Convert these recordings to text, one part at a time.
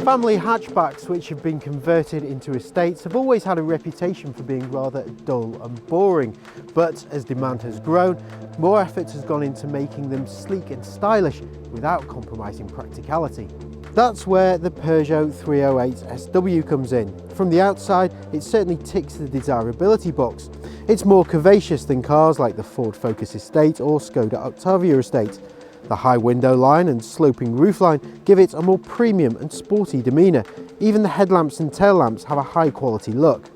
Family hatchbacks which have been converted into estates have always had a reputation for being rather dull and boring, but as demand has grown, more effort has gone into making them sleek and stylish without compromising practicality. That's where the Peugeot 308 SW comes in. From the outside, it certainly ticks the desirability box. It's more curvaceous than cars like the Ford Focus Estate or Skoda Octavia Estate. The high window line and sloping roofline give it a more premium and sporty demeanour. Even the headlamps and tail lamps have a high quality look.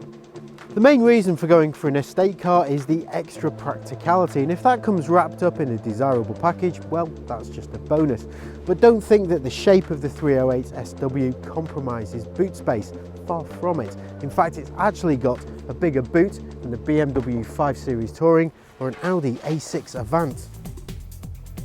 The main reason for going for an estate car is the extra practicality, and if that comes wrapped up in a desirable package, well, that's just a bonus. But don't think that the shape of the 308 SW compromises boot space. Far from it. In fact, it's actually got a bigger boot than the BMW 5 Series Touring or an Audi A6 Avant.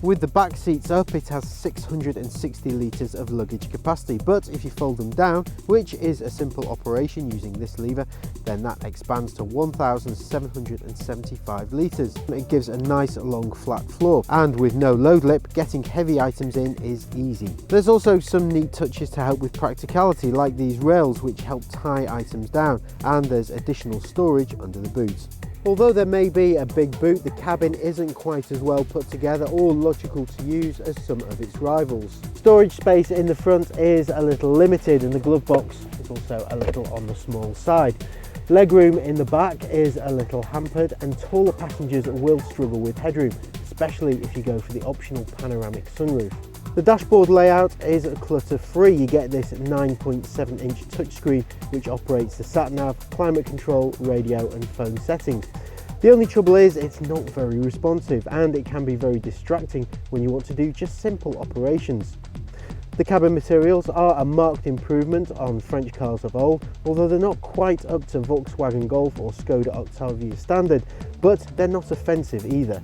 With the back seats up, it has 660 litres of luggage capacity, but if you fold them down, which is a simple operation using this lever, then that expands to 1,775 litres. It gives a nice long flat floor, and with no load lip, getting heavy items in is easy. There's also some neat touches to help with practicality, like these rails which help tie items down, and there's additional storage under the boot. Although there may be a big boot, the cabin isn't quite as well put together or logical to use as some of its rivals. Storage space in the front is a little limited, and the glove box is also a little on the small side. Legroom in the back is a little hampered, and taller passengers will struggle with headroom, especially if you go for the optional panoramic sunroof. The dashboard layout is clutter-free. You get this 9.7-inch touchscreen which operates the sat-nav, climate control, radio and phone settings. The only trouble is it's not very responsive, and it can be very distracting when you want to do just simple operations. The cabin materials are a marked improvement on French cars of old, although they're not quite up to Volkswagen Golf or Skoda Octavia standard, but they're not offensive either.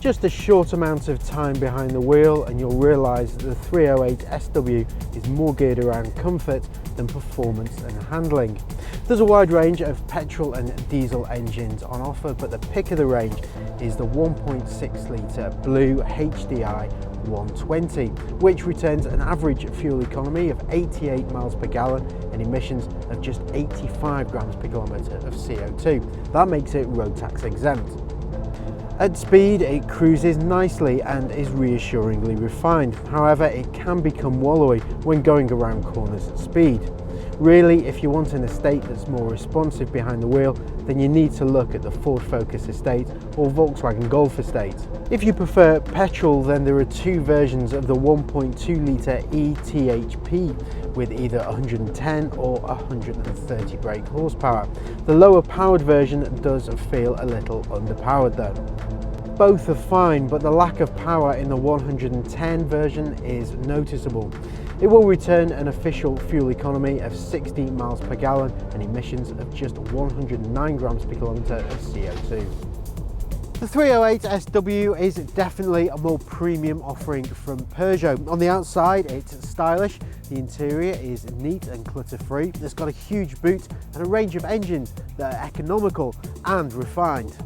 Just a short amount of time behind the wheel and you'll realise that the 308 SW is more geared around comfort than performance and handling. There's a wide range of petrol and diesel engines on offer, but the pick of the range is the 1.6 litre blue HDI 120, which returns an average fuel economy of 88 miles per gallon and emissions of just 85 grams per kilometre of CO2. That makes it road tax exempt. At speed, it cruises nicely and is reassuringly refined. However, it can become wallowy when going around corners at speed. Really, if you want an estate that's more responsive behind the wheel, then you need to look at the Ford Focus Estate or Volkswagen Golf Estate. If you prefer petrol, then there are two versions of the 1.2 litre eTHP with either 110 or 130 brake horsepower. The lower powered version does feel a little underpowered though. Both are fine, but the lack of power in the 110 version is noticeable. It will return an official fuel economy of 60 miles per gallon and emissions of just 109 grams per kilometre of CO2. The 308 SW is definitely a more premium offering from Peugeot. On the outside, it's stylish. The interior is neat and clutter-free. It's got a huge boot and a range of engines that are economical and refined.